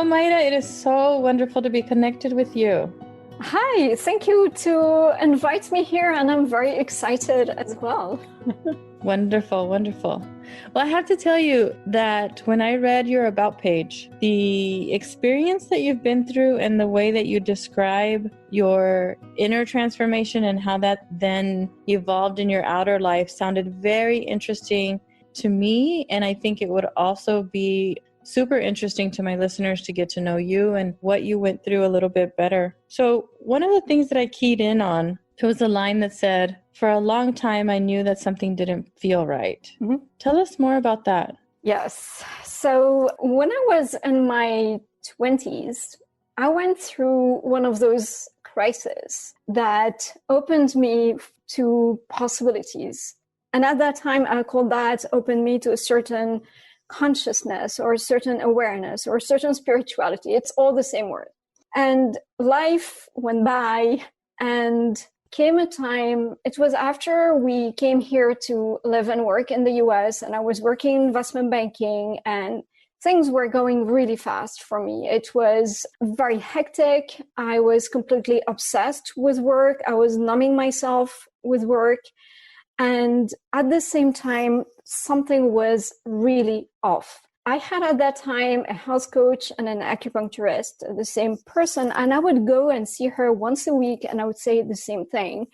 Mayda, it is so wonderful to be connected with you. Hi, thank you to invite me here, and I'm very excited as well. Wonderful, wonderful. Well, I have to tell you that when I read your About page, the experience that you've been through and the way that you describe your inner transformation and how that then evolved in your outer life sounded very interesting to me. And I think it would also be super interesting to my listeners to get to know you and what you went through a little bit better. So one of the things that I keyed in on was a line that said, "For a long time, I knew that something didn't feel right." Mm-hmm. Tell us more about that. Yes. So when I was in my 20s, I went through one of those crises that opened me to possibilities. And at that time, I called that opened me to a certain consciousness or a certain awareness or a certain spirituality. It's all the same word. And life went by, and came a time, it was after we came here to live and work in the US, and I was working in investment banking, and things were going really fast for me. It was very hectic. I was completely obsessed with work. I was numbing myself with work. And at the same time, something was really off. I had at that time a health coach and an acupuncturist, the same person, and I would go and see her once a week, and I would say the same thing.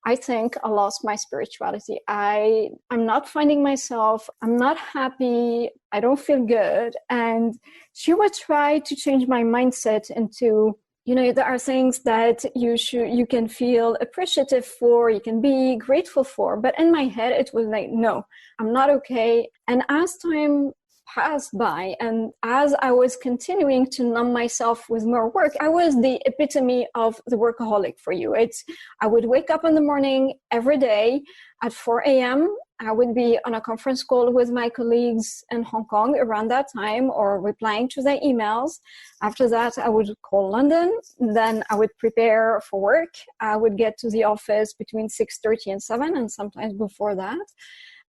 I think I lost my spirituality. I'm not finding myself. I'm not happy. I don't feel good. And she would try to change my mindset into, there are things that you can feel appreciative for, you can be grateful for. But in my head, it was like, no, I'm not okay. And as time passed by, and as I was continuing to numb myself with more work, I was the epitome of the workaholic for you. I would wake up in the morning every day at 4 a.m. I would be on a conference call with my colleagues in Hong Kong around that time, or replying to their emails. After that, I would call London. Then I would prepare for work. I would get to the office between 6:30 and 7, and sometimes before that.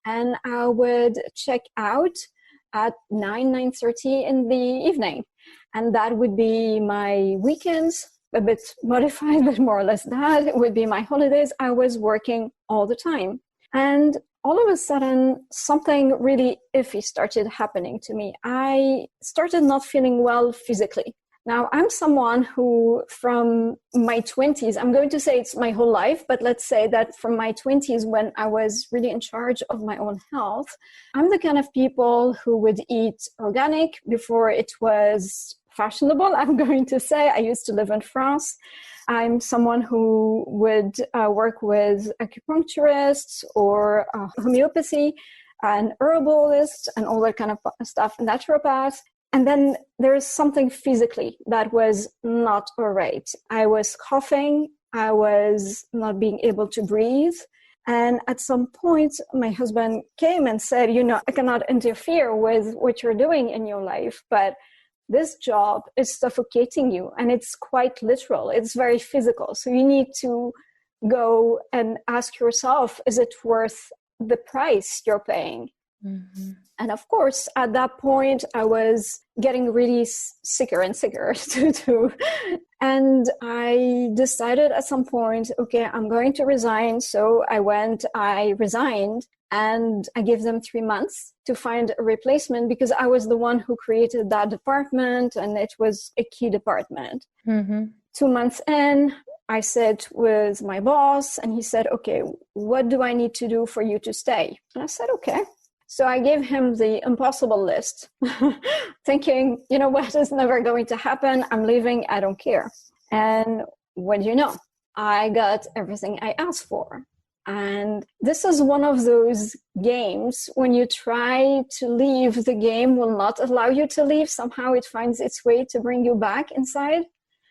And I would check out at 9:30 in the evening. And that would be my weekends, a bit modified, but more or less that. It would be my holidays. I was working all the time. And all of a sudden, something really iffy started happening to me. I started not feeling well physically. Now, I'm someone who, from my 20s, I'm going to say it's my whole life, but let's say that from my 20s, when I was really in charge of my own health, I'm the kind of people who would eat organic before it was fashionable, I'm going to say. I used to live in France. I'm someone who would work with acupuncturists or homeopathy, an herbalist, and all that kind of stuff, naturopath. And then there's something physically that was not all right. I was coughing. I was not being able to breathe. And at some point, my husband came and said, I cannot interfere with what you're doing in your life, but this job is suffocating you. And it's quite literal. It's very physical. So you need to go and ask yourself, is it worth the price you're paying? Mm-hmm. And of course, at that point, I was getting really sicker and sicker and I decided at some point, okay, I'm going to resign. So I resigned, and I gave them 3 months to find a replacement, because I was the one who created that department, and it was a key department. Mm-hmm. 2 months in, I sat with my boss, and he said, okay, what do I need to do for you to stay? And I said, okay. So I gave him the impossible list, thinking, what is never going to happen? I'm leaving. I don't care. And what do you know? I got everything I asked for. And this is one of those games when you try to leave, the game will not allow you to leave. Somehow it finds its way to bring you back inside.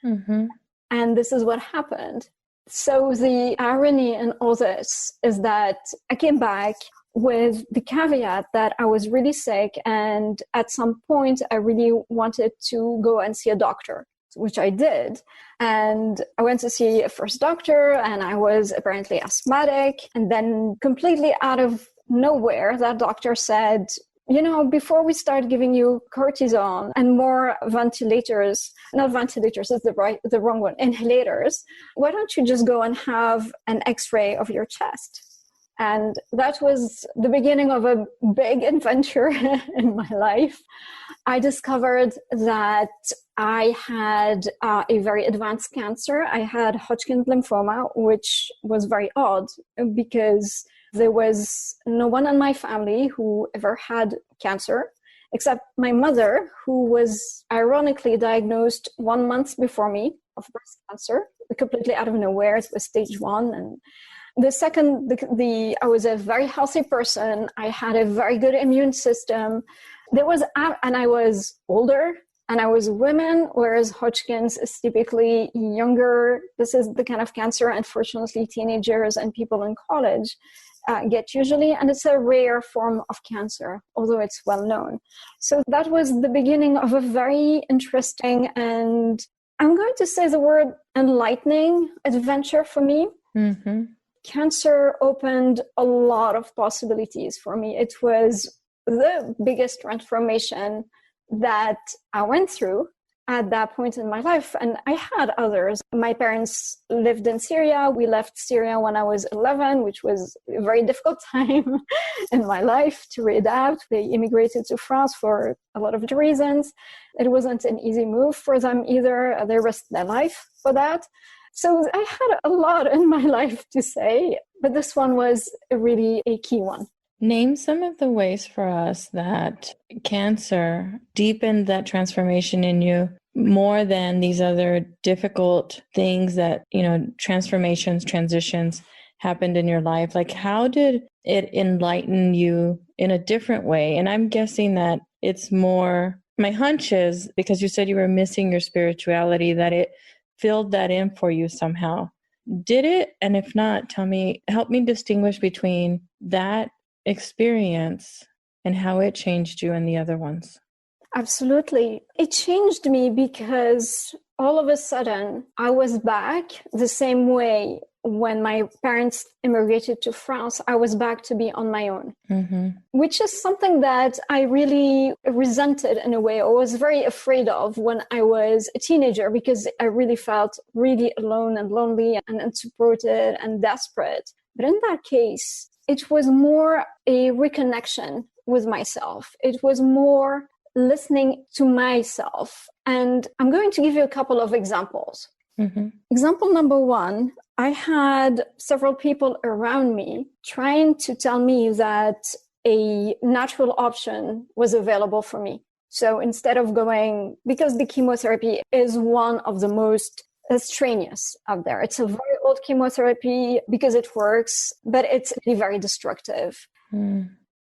Mm-hmm. And this is what happened. So the irony in all this is that I came back with the caveat that I was really sick, and at some point I really wanted to go and see a doctor, which I did. And I went to see a first doctor, and I was apparently asthmatic. And then completely out of nowhere, that doctor said, before we start giving you cortisone and more ventilators, not ventilators, is the wrong one, inhalators, why don't you just go and have an X-ray of your chest? And that was the beginning of a big adventure in my life. I discovered that I had a very advanced cancer. I had Hodgkin's lymphoma, which was very odd because there was no one in my family who ever had cancer, except my mother, who was ironically diagnosed 1 month before me of breast cancer, completely out of nowhere. It was stage 1. And the second, I was a very healthy person. I had a very good immune system. And I was older and I was a woman, whereas Hodgkin's is typically younger. This is the kind of cancer, unfortunately, teenagers and people in college get usually, and it's a rare form of cancer, although it's well known. So that was the beginning of a very interesting, and I'm going to say the word enlightening adventure for me. Mm-hmm. Cancer opened a lot of possibilities for me. It was the biggest transformation that I went through at that point in my life. And I had others. My parents lived in Syria. We left Syria when I was 11, which was a very difficult time in my life to readapt. They immigrated to France for a lot of reasons. It wasn't an easy move for them either. They risked their life for that. So I had a lot in my life to say, but this one was really a key one. Name some of the ways for us that cancer deepened that transformation in you more than these other difficult things that, transformations, transitions happened in your life. Like, how did it enlighten you in a different way? And I'm guessing that it's more, my hunch is, because you said you were missing your spirituality, that it filled that in for you somehow. Did it? And if not, help me distinguish between that experience and how it changed you and the other ones. Absolutely. It changed me because all of a sudden I was back the same way when my parents immigrated to France. I was back to be on my own, which is something that I really resented in a way. I was very afraid of when I was a teenager because I really felt really alone and lonely and unsupported and desperate. But in that case, it was more a reconnection with myself. It was more listening to myself. And I'm going to give you a couple of examples. Example number 1, I had several people around me trying to tell me that a natural option was available for me. So instead of going, because the chemotherapy is one of the most strenuous out there. It's a very old chemotherapy because it works, but it's really very destructive.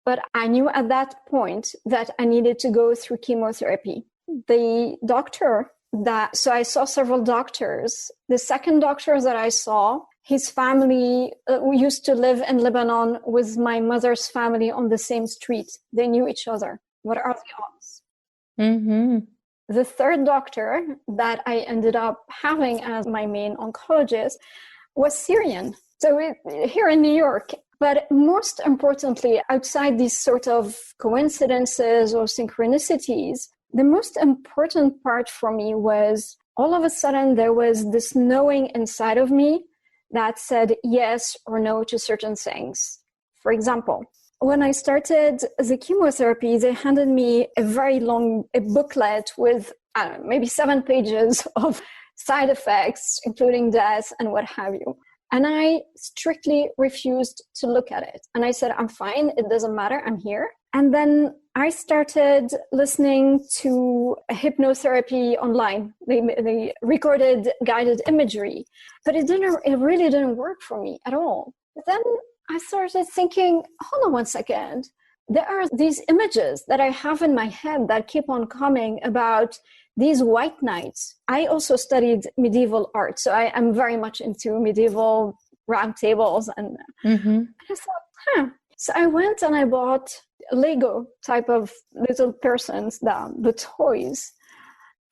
But I knew at that point that I needed to go through chemotherapy. So I saw several doctors. The second doctor that I saw, his family used to live in Lebanon with my mother's family on the same street. They knew each other. What are the odds? The third doctor that I ended up having as my main oncologist was Syrian. So here in New York. But most importantly, outside these sort of coincidences or synchronicities, the most important part for me was all of a sudden there was this knowing inside of me that said yes or no to certain things. For example, when I started the chemotherapy, they handed me a very long booklet with, maybe 7 pages of side effects, including death and what have you. And I strictly refused to look at it. And I said, I'm fine. It doesn't matter. I'm here. And then I started listening to hypnotherapy online. They recorded guided imagery, but it really didn't work for me at all. But then I started thinking, hold on one second. There are these images that I have in my head that keep on coming about these white knights. I also studied medieval art, so I am very much into medieval round tables. And I thought, So I went and I bought Lego type of little persons, the toys.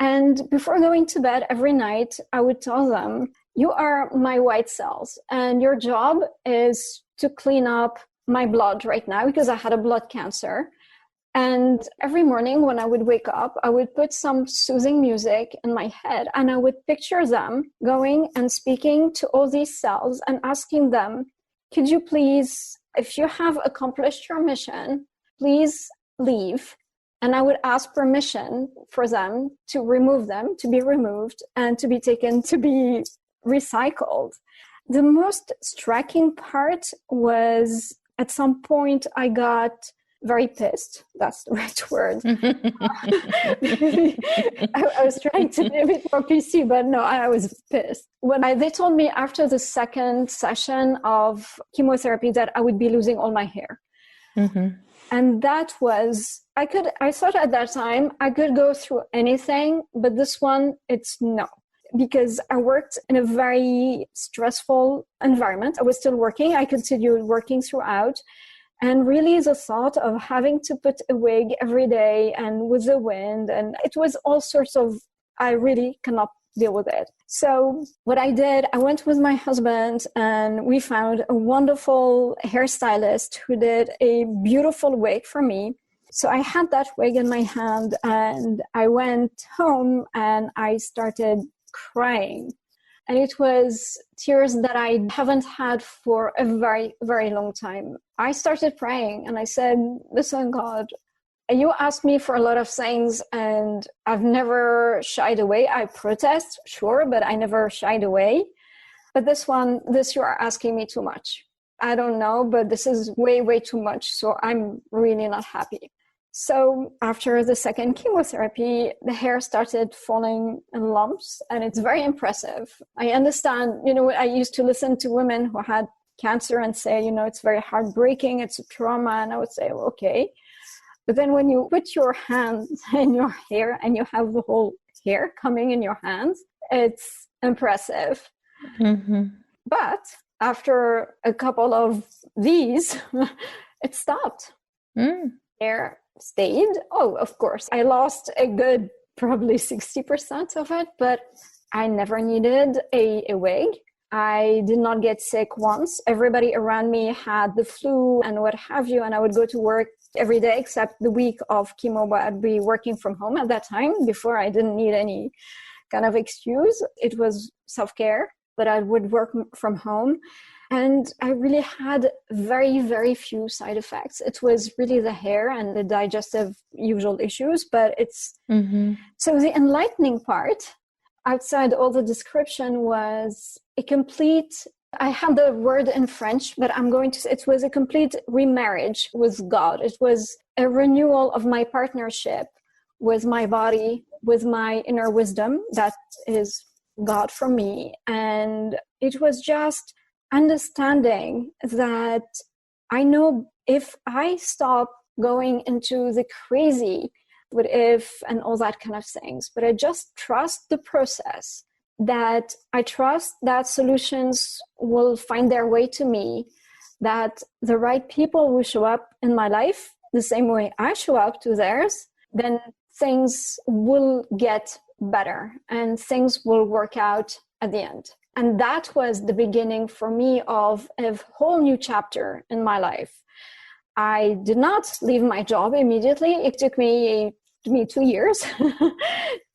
And before going to bed every night, I would tell them, you are my white cells, and your job is to clean up my blood right now because I had a blood cancer. And every morning when I would wake up, I would put some soothing music in my head, and I would picture them going and speaking to all these cells and asking them, could you please, if you have accomplished your mission, please leave. And I would ask permission for them to remove them, to be removed, and to be taken to be recycled. The most striking part was at some point I got very pissed. That's the right word. I was trying to be a bit more PC, but no, I was pissed. They told me after the second session of chemotherapy that I would be losing all my hair. Mm-hmm. And that was, I thought at that time I could go through anything, but this one, it's no. Because I worked in a very stressful environment. I was still working. I continued working throughout. And really the thought of having to put a wig every day and with the wind, and it was all sorts of, I really cannot deal with it. So what I did, I went with my husband and we found a wonderful hairstylist who did a beautiful wig for me. So I had that wig in my hand and I went home and I started crying. And it was tears that I haven't had for a very, very long time. I started praying and I said, listen, God, you asked me for a lot of things and I've never shied away. I protest, sure, but I never shied away. But this you are asking me too much. I don't know, but this is way, way too much. So I'm really not happy. So after the second chemotherapy, the hair started falling in lumps, and it's very impressive. I understand, I used to listen to women who had cancer and say, it's very heartbreaking, it's a trauma, and I would say, well, okay. But then when you put your hands in your hair and you have the whole hair coming in your hands, it's impressive. Mm-hmm. But after a couple of these, it stopped. Hair stayed. Oh, of course, I lost a good probably 60% of it, but I never needed a wig. I did not get sick once. Everybody around me had the flu and what have you, and I would go to work every day except the week of chemo, but I'd be working from home at that time. Before, I didn't need any kind of excuse. It was self-care, but I would work from home. And I really had very, very few side effects. It was really the hair and the digestive usual issues, but it's... Mm-hmm. So the enlightening part, outside all the description, was a complete... I had the word in French, but it was a complete remarriage with God. It was a renewal of my partnership with my body, with my inner wisdom, that is God for me. And it was just understanding that I know if I stop going into the crazy what if and all that kind of things, but I just trust the process, that I trust that solutions will find their way to me, that the right people will show up in my life the same way I show up to theirs, then things will get better and things will work out at the end. And that was the beginning for me of a whole new chapter in my life. I did not leave my job immediately. It took me 2 years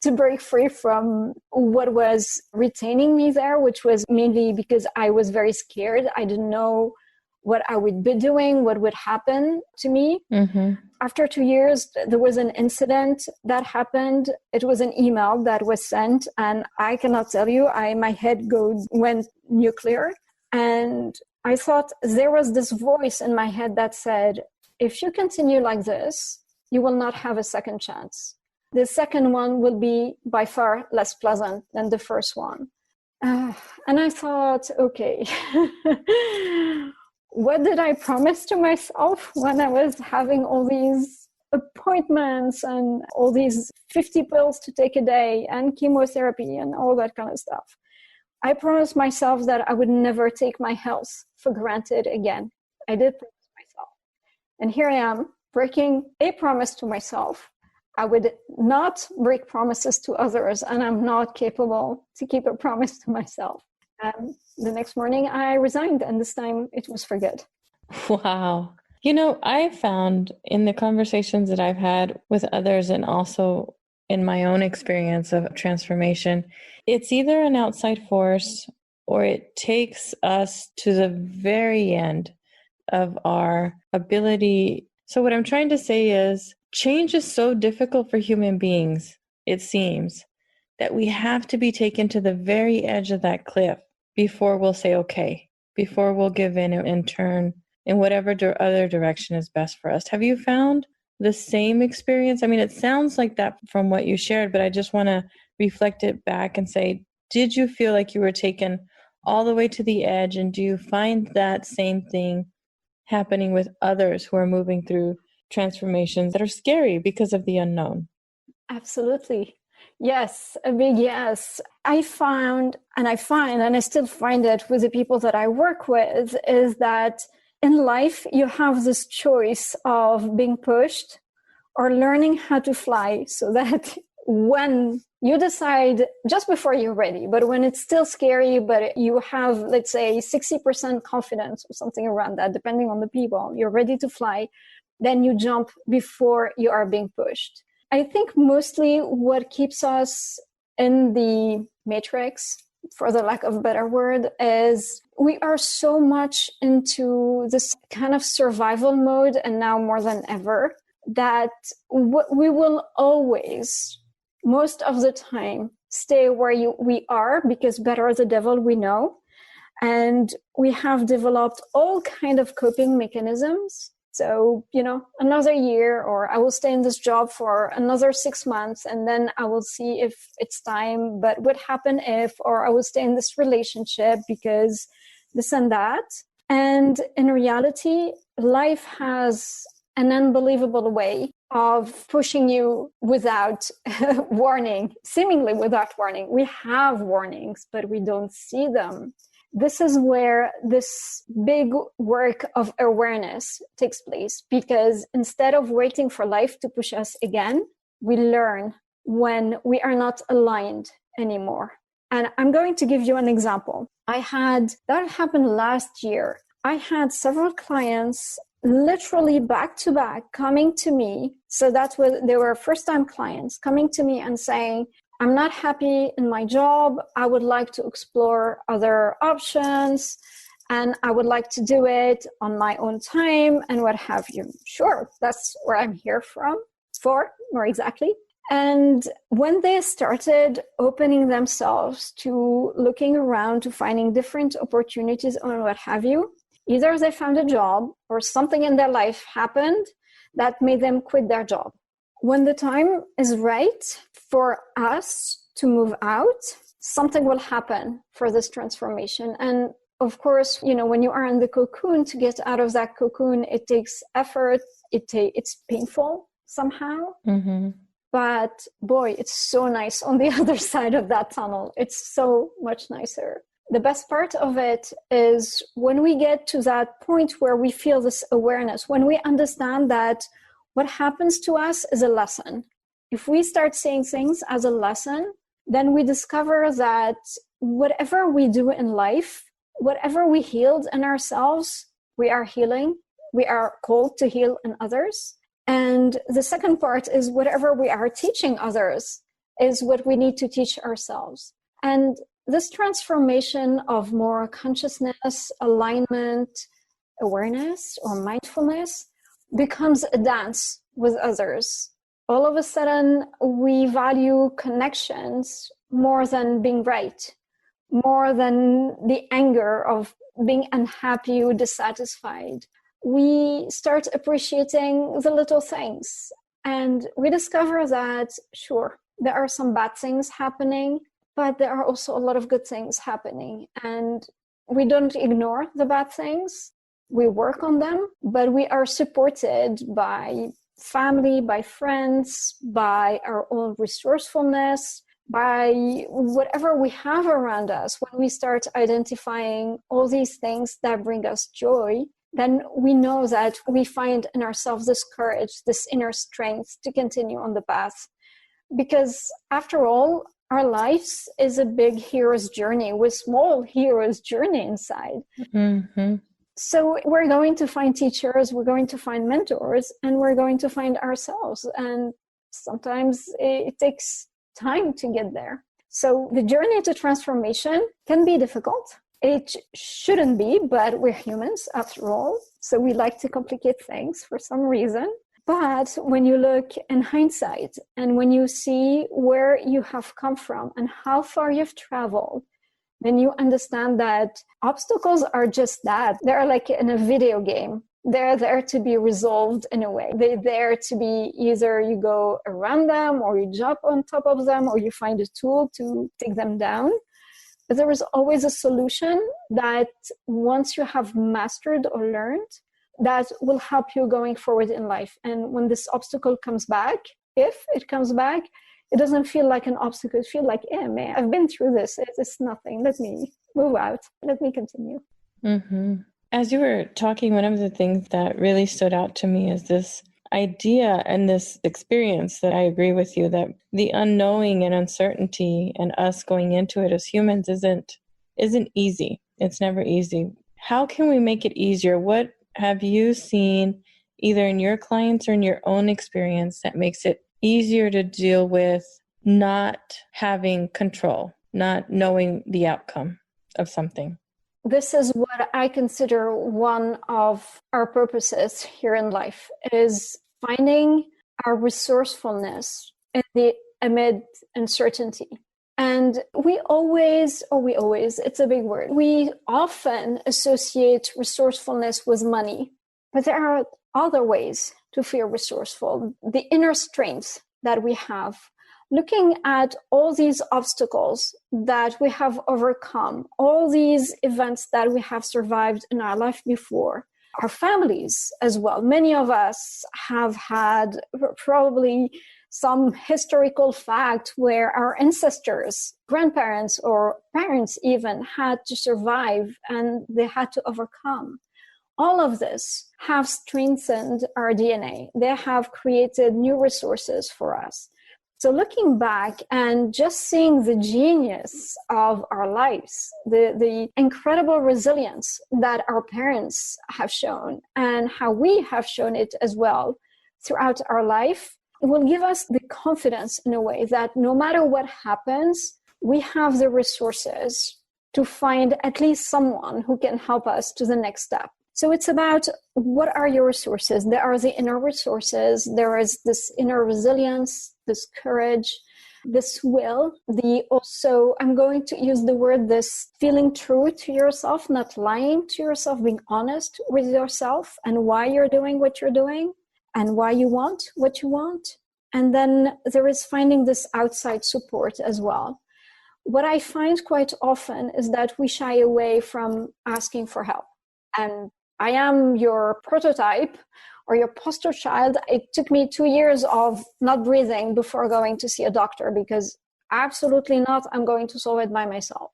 to break free from what was retaining me there, which was mainly because I was very scared. I didn't know what I would be doing, what would happen to me. Mm-hmm. After 2 years, there was an incident that happened. It was an email that was sent, and I cannot tell you, my head went nuclear. And I thought there was this voice in my head that said, if you continue like this, you will not have a second chance. The second one will be by far less pleasant than the first one. And I thought, okay, what did I promise to myself when I was having all these appointments and all these 50 pills to take a day and chemotherapy and all that kind of stuff? I promised myself that I would never take my health for granted again. I did promise myself. And here I am, breaking a promise to myself. I would not break promises to others, and I'm not capable to keep a promise to myself. The next morning I resigned, and this time it was for good. Wow. I found in the conversations that I've had with others and also in my own experience of transformation, it's either an outside force or it takes us to the very end of our ability. So, what I'm trying to say is change is so difficult for human beings, it seems, that we have to be taken to the very edge of that cliff before we'll say, okay, before we'll give in and turn in whatever other direction is best for us. Have you found the same experience? I mean, it sounds like that from what you shared, but I just want to reflect it back and say, did you feel like you were taken all the way to the edge? And do you find that same thing happening with others who are moving through transformations that are scary because of the unknown? Absolutely. Yes, a big yes. I find, and I still find it with the people that I work with, is that in life, you have this choice of being pushed or learning how to fly, so that when you decide just before you're ready, but when it's still scary, but you have, let's say, 60% confidence or something around that, depending on the people, you're ready to fly, then you jump before you are being pushed. I think mostly what keeps us in the matrix, for the lack of a better word, is we are so much into this kind of survival mode, and now more than ever, that we will always, most of the time, stay where we are, because better the devil we know. And we have developed all kind of coping mechanisms. So, another year, or I will stay in this job for another 6 months, and then I will see if it's time. But what happen if, or I will stay in this relationship because this and that. And in reality, life has an unbelievable way of pushing you without warning, seemingly without warning. We have warnings, but we don't see them. This is where this big work of awareness takes place, because instead of waiting for life to push us again, we learn when we are not aligned anymore. And I'm going to give you an example. That happened last year. I had several clients literally back to back coming to me. So they were first-time clients coming to me and saying, I'm not happy in my job. I would like to explore other options, and I would like to do it on my own time and what have you. Sure, that's where I'm here for, more exactly. And when they started opening themselves to looking around, to finding different opportunities and what have you, either they found a job or something in their life happened that made them quit their job. When the time is right for us to move out, something will happen for this transformation. And of course, when you are in the cocoon, to get out of that cocoon, it takes effort. It's painful somehow. Mm-hmm. But boy, it's so nice on the other side of that tunnel. It's so much nicer. The best part of it is when we get to that point where we feel this awareness, when we understand that what happens to us is a lesson. If we start seeing things as a lesson, then we discover that whatever we do in life, whatever we healed in ourselves, we are healing. We are called to heal in others. And the second part is whatever we are teaching others is what we need to teach ourselves. And this transformation of more consciousness, alignment, awareness, or mindfulness becomes a dance with others. All of a sudden, we value connections more than being right, more than the anger of being unhappy or dissatisfied. We start appreciating the little things, and we discover that, sure, there are some bad things happening, but there are also a lot of good things happening. And we don't ignore the bad things. We work on them, but we are supported by family, by friends, by our own resourcefulness, by whatever we have around us. When we start identifying all these things that bring us joy, then we know that we find in ourselves this courage, this inner strength to continue on the path. Because after all, our lives is a big hero's journey with small hero's journey inside. Mm-hmm. So we're going to find teachers, we're going to find mentors, and we're going to find ourselves. And sometimes it takes time to get there. So the journey to transformation can be difficult. It shouldn't be, but we're humans after all. So we like to complicate things for some reason. But when you look in hindsight and when you see where you have come from and how far you've traveled, then you understand that obstacles are just that. They're like in a video game. They're there to be resolved in a way. They're there to be either you go around them or you jump on top of them or you find a tool to take them down. But there is always a solution that once you have mastered or learned, that will help you going forward in life. And when this obstacle comes back, if it comes back, it doesn't feel like an obstacle. It feels like, yeah, man, I've been through this. It's nothing. Let me move out. Let me continue. Mm-hmm. As you were talking, one of the things that really stood out to me is this idea and this experience that I agree with you, that the unknowing and uncertainty and us going into it as humans isn't easy. It's never easy. How can we make it easier? What have you seen either in your clients or in your own experience that makes it easier to deal with not having control, not knowing the outcome of something? This is what I consider one of our purposes here in life, is finding our resourcefulness amid uncertainty. And we always, it's a big word. We often associate resourcefulness with money, but there are other ways to feel resourceful. The inner strength that we have, looking at all these obstacles that we have overcome, all these events that we have survived in our life before, our families as well. Many of us have had probably some historical fact where our ancestors, grandparents, or parents even had to survive and they had to overcome. All of this have strengthened our DNA. They have created new resources for us. So looking back and just seeing the genius of our lives, the incredible resilience that our parents have shown and how we have shown it as well throughout our life, it will give us the confidence in a way that no matter what happens, we have the resources to find at least someone who can help us to the next step. So it's about what are your resources? There are the inner resources. There is this inner resilience, this courage, this will. I'm going to use the word, this feeling true to yourself, not lying to yourself, being honest with yourself and why you're doing what you're doing and why you want what you want. And then there is finding this outside support as well. What I find quite often is that we shy away from asking for help. And I am your prototype or your poster child. It took me 2 years of not breathing before going to see a doctor, because absolutely not, I'm going to solve it by myself.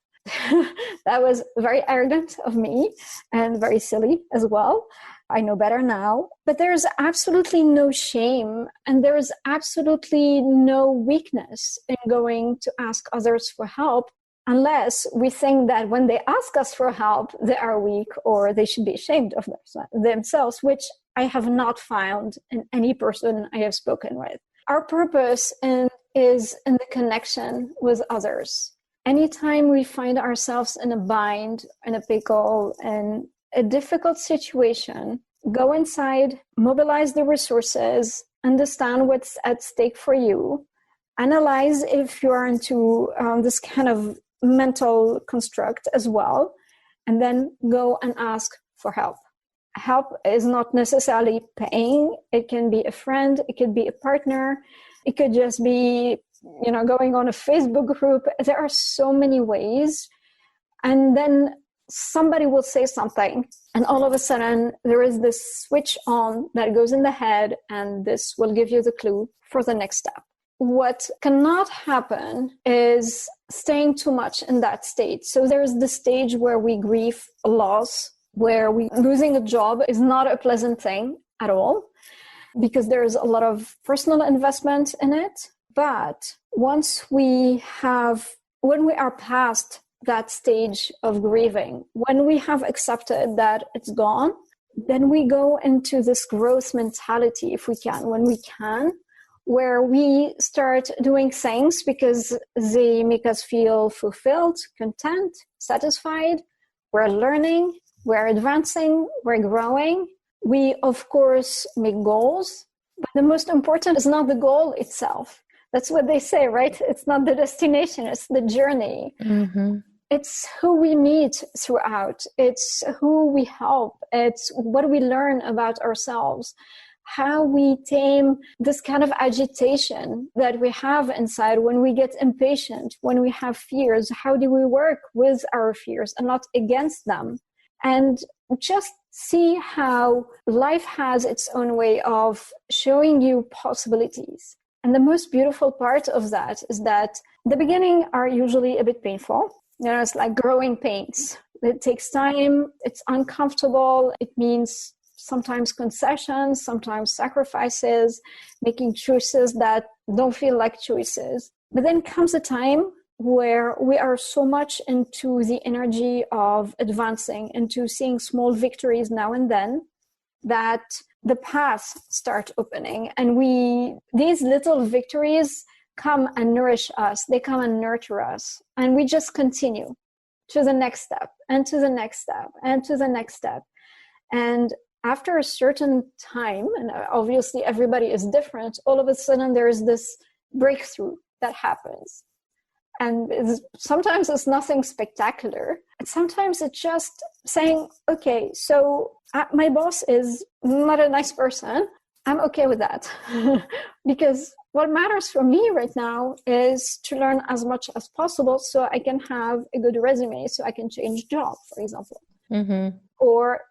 That was very arrogant of me and very silly as well. I know better now. But there's absolutely no shame and there is absolutely no weakness in going to ask others for help, unless we think that when they ask us for help, they are weak or they should be ashamed of themselves, which I have not found in any person I have spoken with. Our purpose is in the connection with others. Anytime we find ourselves in a bind, in a pickle, in a difficult situation, go inside, mobilize the resources, understand what's at stake for you, analyze if you are into this kind of mental construct as well, and then go and ask for help. Help is not necessarily paying. It can be a friend, it could be a partner, it could just be, going on a Facebook group. There are so many ways. And then somebody will say something, and all of a sudden there is this switch on that goes in the head, and this will give you the clue for the next step. What cannot happen is staying too much in that state. So there's the stage where we grieve a loss, where losing a job is not a pleasant thing at all, because there's a lot of personal investment in it. But when we are past that stage of grieving. When we have accepted that it's gone, then we go into this growth mentality, if we can, when we can, where we start doing things because they make us feel fulfilled, content, satisfied. We're learning, we're advancing, we're growing. We, of course, make goals, but the most important is not the goal itself. That's what they say, right? It's not the destination, it's the journey. Mm-hmm. It's who we meet throughout. It's who we help. It's what we learn about ourselves, how we tame this kind of agitation that we have inside when we get impatient, when we have fears. How do we work with our fears and not against them? And just see how life has its own way of showing you possibilities. And the most beautiful part of that is that the beginning are usually a bit painful. It's like growing pains. It takes time. It's uncomfortable. It means sometimes concessions, sometimes sacrifices, making choices that don't feel like choices. But then comes a time where we are so much into the energy of advancing, into seeing small victories now and then, that the paths start opening. And these little victories come and nourish us. They come and nurture us. And we just continue to the next step and to the next step and to the next step. And after a certain time, and obviously everybody is different, all of a sudden there's this breakthrough that happens. And sometimes it's nothing spectacular. Sometimes it's just saying, okay, so my boss is not a nice person. I'm okay with that. Because what matters for me right now is to learn as much as possible so I can have a good resume, so I can change job, for example. Mm-hmm. Or,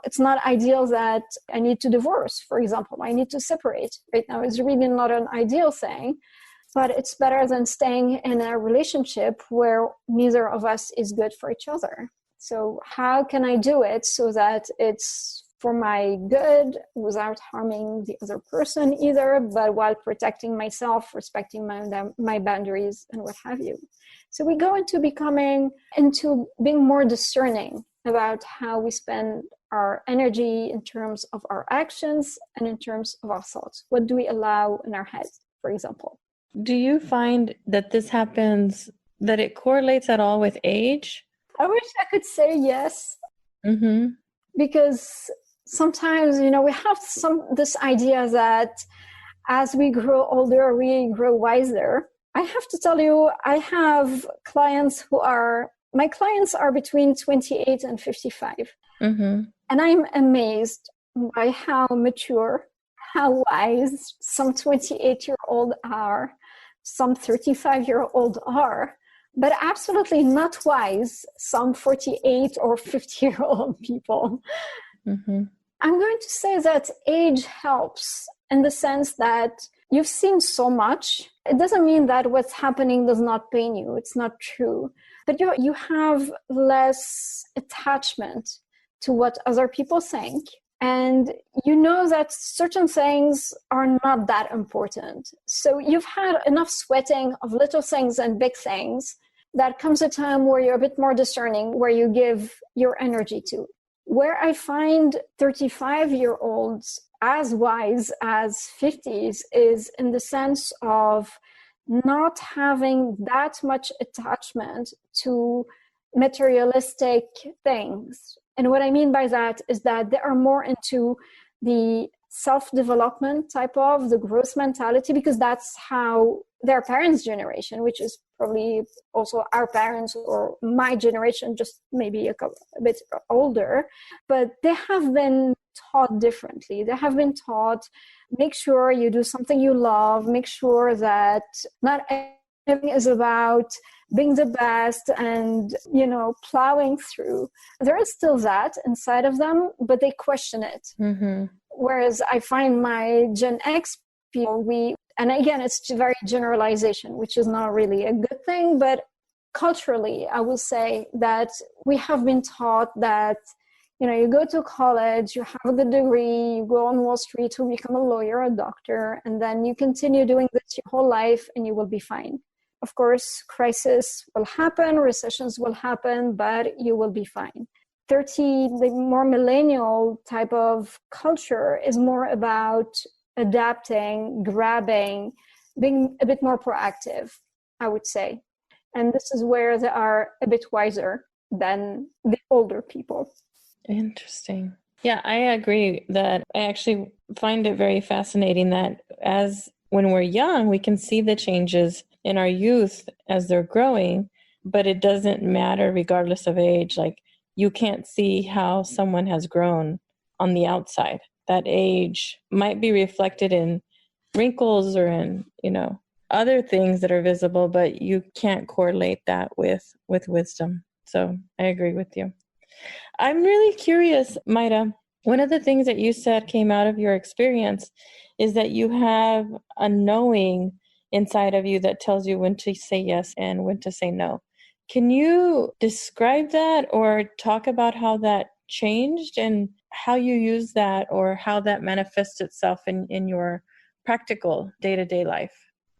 it's not ideal that I need to divorce, for example. I need to separate. Right now it's really not an ideal thing, but it's better than staying in a relationship where neither of us is good for each other. So how can I do it so that it's for my good without harming the other person either, but while protecting myself, respecting my boundaries and what have you. So we go into being more discerning about how we spend our energy in terms of our actions and in terms of our thoughts. What do we allow in our heads, for example? Do you find that this happens, that it correlates at all with age? I wish I could say yes. Mm-hmm. Because sometimes, we have this idea that as we grow older, we grow wiser. I have to tell you, I have clients my clients are between 28 and 55. Mm-hmm. And I'm amazed by how mature, how wise some 28-year-old are, some 35-year-old are, but absolutely not wise some 48 or 50-year-old people. Mm-hmm. I'm going to say that age helps in the sense that you've seen so much. It doesn't mean that what's happening does not pain you. It's not true. But you have less attachment to what other people think. And you know that certain things are not that important. So you've had enough sweating of little things and big things that comes a time where you're a bit more discerning, where you give your energy to. Where I find 35-year-olds as wise as 50s is in the sense of not having that much attachment to materialistic things. And what I mean by that is that they are more into the self-development type of the growth mentality, because that's how their parents' generation, which is probably also our parents or my generation, just maybe a bit older, but they have been taught differently. They have been taught, make sure you do something you love, make sure that not everything is about being the best and, plowing through. There is still that inside of them, but they question it. Mm-hmm. Whereas I find my Gen X people, and again, it's very generalization, which is not really a good thing, but culturally, I will say that we have been taught that, you go to college, you have a good degree, you go on Wall Street to become a lawyer, a doctor, and then you continue doing this your whole life and you will be fine. of course, crisis will happen, recessions will happen, but you will be fine. 30, the more millennial type of culture is more about adapting, grabbing, being a bit more proactive, I would say. And this is where they are a bit wiser than the older people. Interesting. Yeah, I agree that I actually find it very fascinating that as when we're young, we can see the changes in our youth as they're growing, but it doesn't matter regardless of age. Like, you can't see how someone has grown on the outside. That age might be reflected in wrinkles or in, other things that are visible, but you can't correlate that with wisdom. So I agree with you. I'm really curious, Mayda. One of the things that you said came out of your experience is that you have a knowing inside of you that tells you when to say yes and when to say no. Can you describe that or talk about how that changed and how you use that or how that manifests itself in your practical day-to-day life?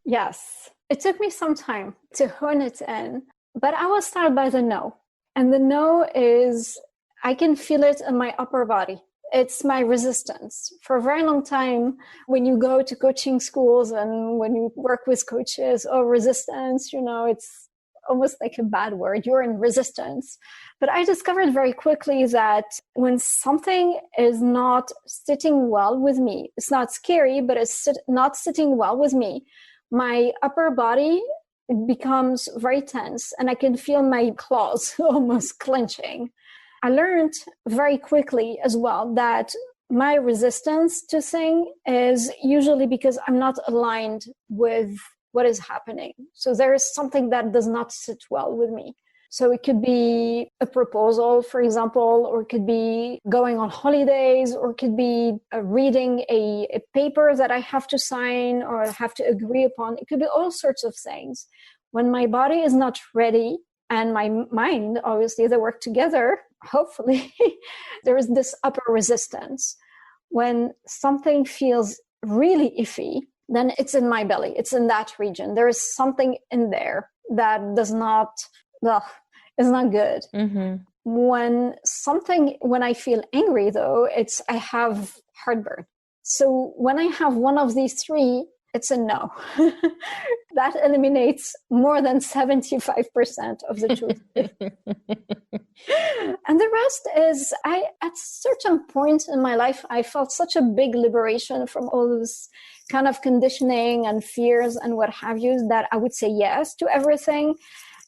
Yes, it took me some time to hone it in, but I will start by the no. And the no is, I can feel it in my upper body. It's my resistance. For a very long time, when you go to coaching schools and when you work with coaches, resistance, it's almost like a bad word. You're in resistance. But I discovered very quickly that when something is not sitting well with me, it's not scary, but it's not sitting well with me, my upper body becomes very tense and I can feel my claws almost clenching. I learned very quickly as well that my resistance to things is usually because I'm not aligned with what is happening. So there is something that does not sit well with me. So it could be a proposal, for example, or it could be going on holidays, or it could be reading a paper that I have to sign or have to agree upon. It could be all sorts of things. When my body is not ready and my mind, obviously, they work together, hopefully, there is this upper resistance. When something feels really iffy, then it's in my belly. It's in that region. There is something in there that does not... it's not good. Mm-hmm. When I feel angry, though, I have heartburn. So when I have one of these three, it's a no. That eliminates more than 75% of the truth. And the rest is, at certain points in my life, I felt such a big liberation from all those kind of conditioning and fears and what have you, that I would say yes to everything.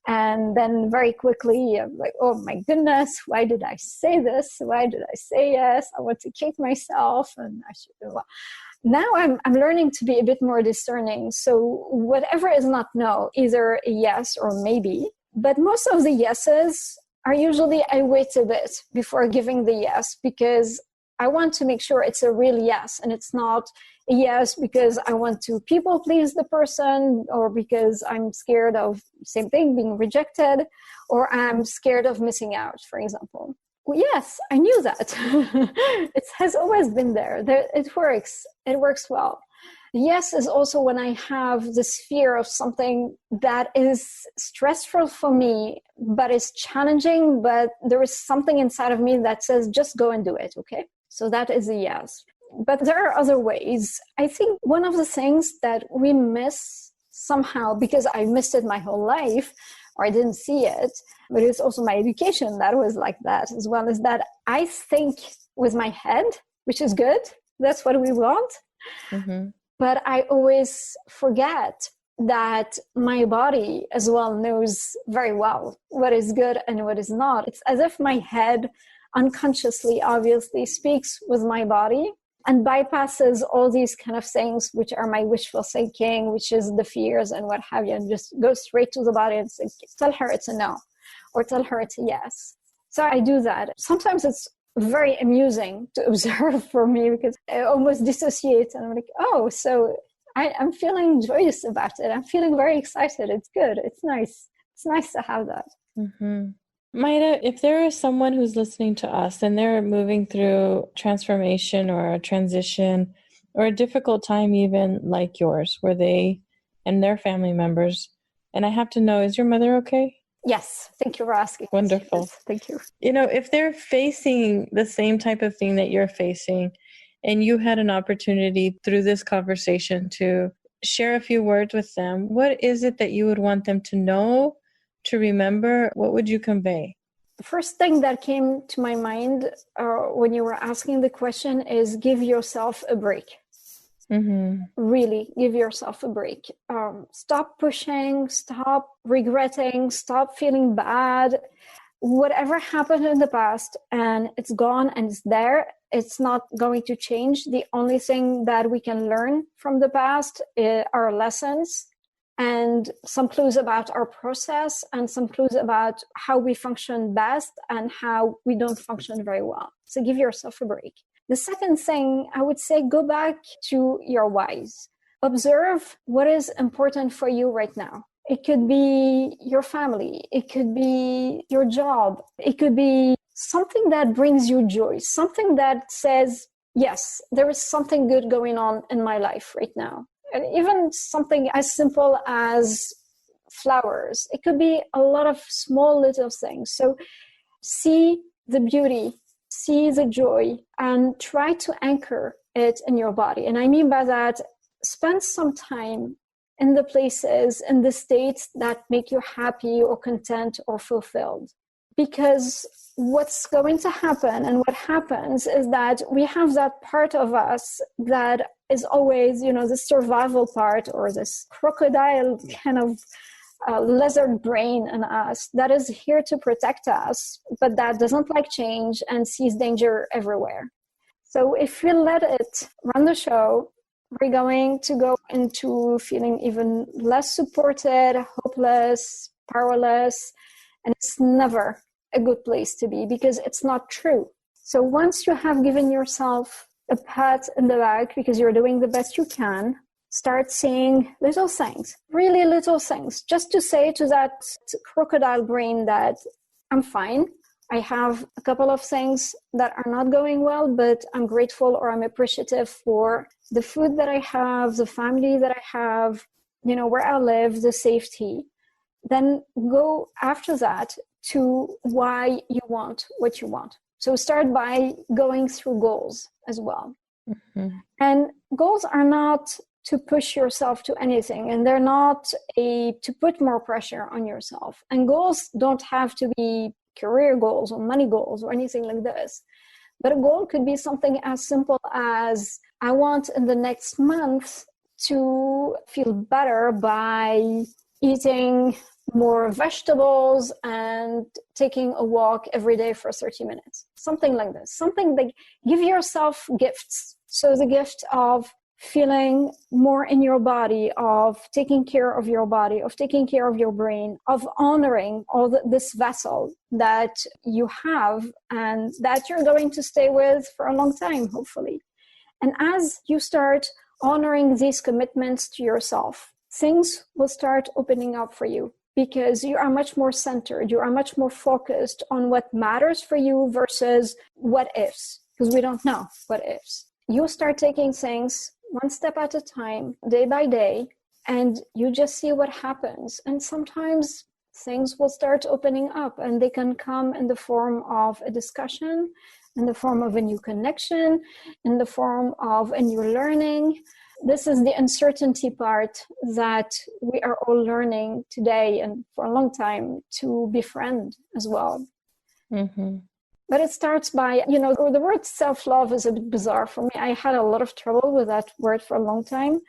And then very quickly, I'm like, oh my goodness, why did I say this? Why did I say yes? I want to kick myself. And I should do well. Now I'm learning to be a bit more discerning. So whatever is not no, either a yes or maybe. But most of the yeses are usually, I wait a bit before giving the yes, because I want to make sure it's a real yes and it's not a yes because I want to people please the person, or because I'm scared of, same thing, being rejected, or I'm scared of missing out, for example. Well, yes, I knew that. It has always been there. It works. It works well. Yes is also when I have this fear of something that is stressful for me, but is challenging, but there is something inside of me that says, just go and do it, okay? So that is a yes. But there are other ways. I think one of the things that we miss somehow, because I missed it my whole life, or I didn't see it, but it's also my education that was like that as well, is that I think with my head, which is good. That's what we want. Mm-hmm. But I always forget that my body as well knows very well what is good and what is not. It's as if my head unconsciously, obviously, speaks with my body and bypasses all these kind of things, which are my wishful thinking, which is the fears and what have you, and just go straight to the body and say, tell her it's a no, or tell her it's a yes. So I do that. Sometimes it's very amusing to observe for me, because I almost dissociate and I'm like, oh, so I'm feeling joyous about it. I'm feeling very excited. It's good. It's nice. It's nice to have that. Mm-hmm. Mayda, if there is someone who's listening to us and they're moving through transformation or a transition or a difficult time even like yours, where they and their family members And I have to know, is your mother okay? Yes. Thank you for asking. Wonderful. Yes, thank you. If they're facing the same type of thing that you're facing, and you had an opportunity through this conversation to share a few words with them, what is it that you would want them to know, to remember? What would you convey? The first thing that came to my mind when you were asking the question is give yourself a break. Mm-hmm. Really give yourself a break. Stop pushing, stop regretting, stop feeling bad. Whatever happened in the past and it's gone and it's there, it's not going to change. The only thing that we can learn from the past are lessons and some clues about our process and some clues about how we function best and how we don't function very well. So give yourself a break. The second thing, I would say, go back to your whys. Observe what is important for you right now. It could be your family. It could be your job. It could be something that brings you joy, something that says, yes, there is something good going on in my life right now. And even something as simple as flowers. It could be a lot of small little things. So see the beauty, see the joy, and try to anchor it in your body. And I mean by that, spend some time in the places, in the states that make you happy or content or fulfilled. Because what's going to happen and what happens is that we have that part of us that is always, the survival part or this crocodile kind of lizard brain in us that is here to protect us, but that doesn't like change and sees danger everywhere. So if we let it run the show, we're going to go into feeling even less supported, hopeless, powerless, and it's never a good place to be because it's not true. So once you have given yourself a pat in the back because you're doing the best you can, start saying little things, really little things, just to say to that crocodile brain that I'm fine. I have a couple of things that are not going well, but I'm grateful or I'm appreciative for the food that I have, the family that I have, where I live, the safety. Then go after that to why you want what you want. So start by going through goals as well. Mm-hmm. And goals are not to push yourself to anything, and they're not to put more pressure on yourself. And goals don't have to be career goals or money goals or anything like this. But a goal could be something as simple as, I want in the next month to feel better by eating more vegetables and taking a walk every day for 30 minutes. Something like this. Something like, give yourself gifts. So the gift of feeling more in your body, of taking care of your body, of taking care of your brain, of honoring all this vessel that you have and that you're going to stay with for a long time, hopefully. And as you start honoring these commitments to yourself, things will start opening up for you because you are much more centered. You are much more focused on what matters for you versus what ifs, because we don't know what ifs. You start taking things one step at a time, day by day, and you just see what happens. And sometimes things will start opening up and they can come in the form of a discussion, in the form of a new connection, in the form of a new learning. This is the uncertainty part that we are all learning today and for a long time to befriend as well. Mm-hmm. But it starts by, the word self-love is a bit bizarre for me. I had a lot of trouble with that word for a long time.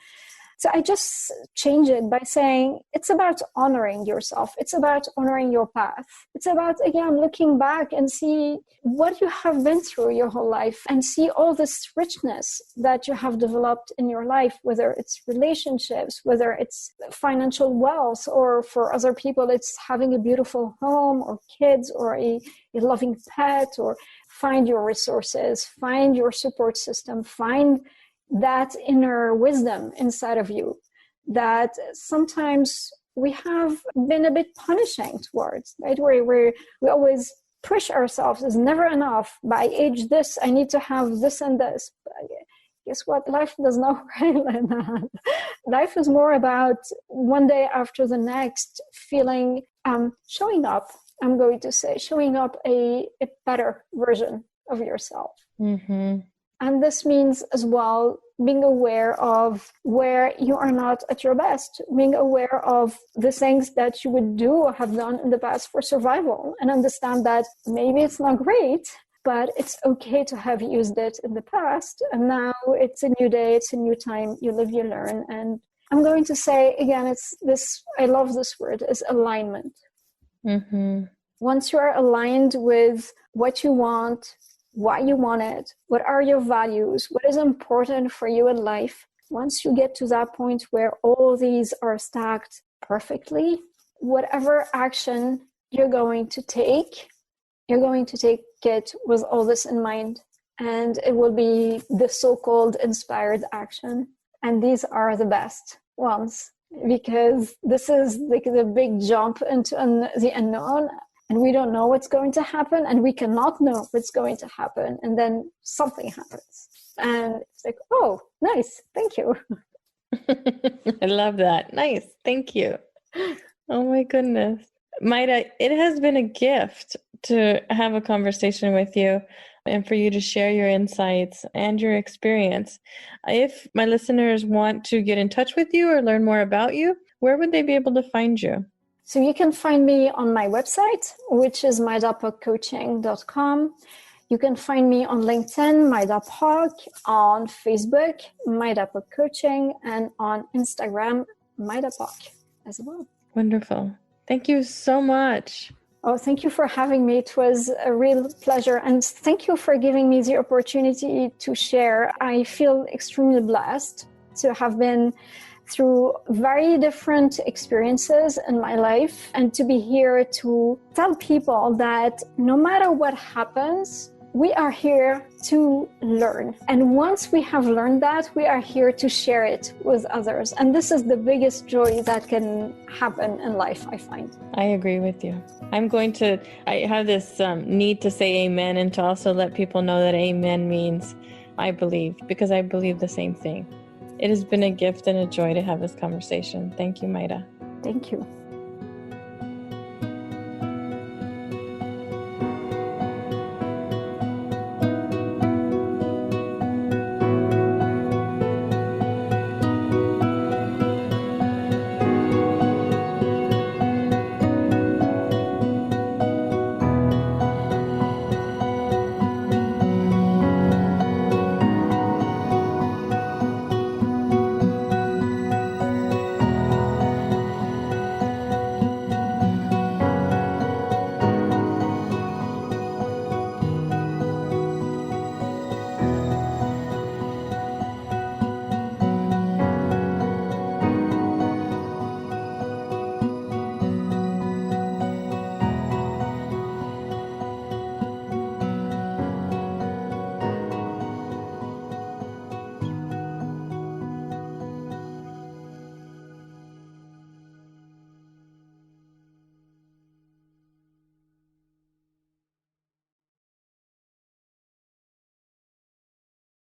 So I just change it by saying it's about honoring yourself. It's about honoring your path. It's about, again, looking back and see what you have been through your whole life and see all this richness that you have developed in your life, whether it's relationships, whether it's financial wealth, or for other people, it's having a beautiful home or kids or a loving pet, or find your resources, find your support system, find that inner wisdom inside of you that sometimes we have been a bit punishing towards, right? Where we always push ourselves is never enough. By age this, I need to have this and this. But guess what? Life does not work like that. Life is more about one day after the next feeling, showing up, I'm going to say, showing up a better version of yourself. Mm-hmm. And this means as well being aware of where you are not at your best, being aware of the things that you would do or have done in the past for survival, and understand that maybe it's not great, but it's okay to have used it in the past. And now it's a new day, it's a new time, you live, you learn. And I'm going to say, again, it's this, I love this word, is alignment. Mm-hmm. Once you are aligned with what you want, why you want it, what are your values, what is important for you in life, once you get to that point where all these are stacked perfectly, whatever action you're going to take it with all this in mind. And it will be the so-called inspired action. And these are the best ones, because this is like the big jump into the unknown. And we don't know what's going to happen, and we cannot know what's going to happen. And then something happens. And it's like, oh, nice. Thank you. I love that. Nice. Thank you. Oh my goodness. Mayda, it has been a gift to have a conversation with you and for you to share your insights and your experience. If my listeners want to get in touch with you or learn more about you, where would they be able to find you? So you can find me on my website, which is maydapoccoaching.com. You can find me on LinkedIn, Mayda Poc, on Facebook, Mayda Poc Coaching, and on Instagram, Mayda Poc as well. Wonderful. Thank you so much. Oh, thank you for having me. It was a real pleasure. And thank you for giving me the opportunity to share. I feel extremely blessed to have been through very different experiences in my life, and to be here to tell people that no matter what happens, we are here to learn. And once we have learned that, we are here to share it with others. And this is the biggest joy that can happen in life, I find. I agree with you. I have this need to say amen, and to also let people know that amen means I believe, because I believe the same thing. It has been a gift and a joy to have this conversation. Thank you, Mayda. Thank you.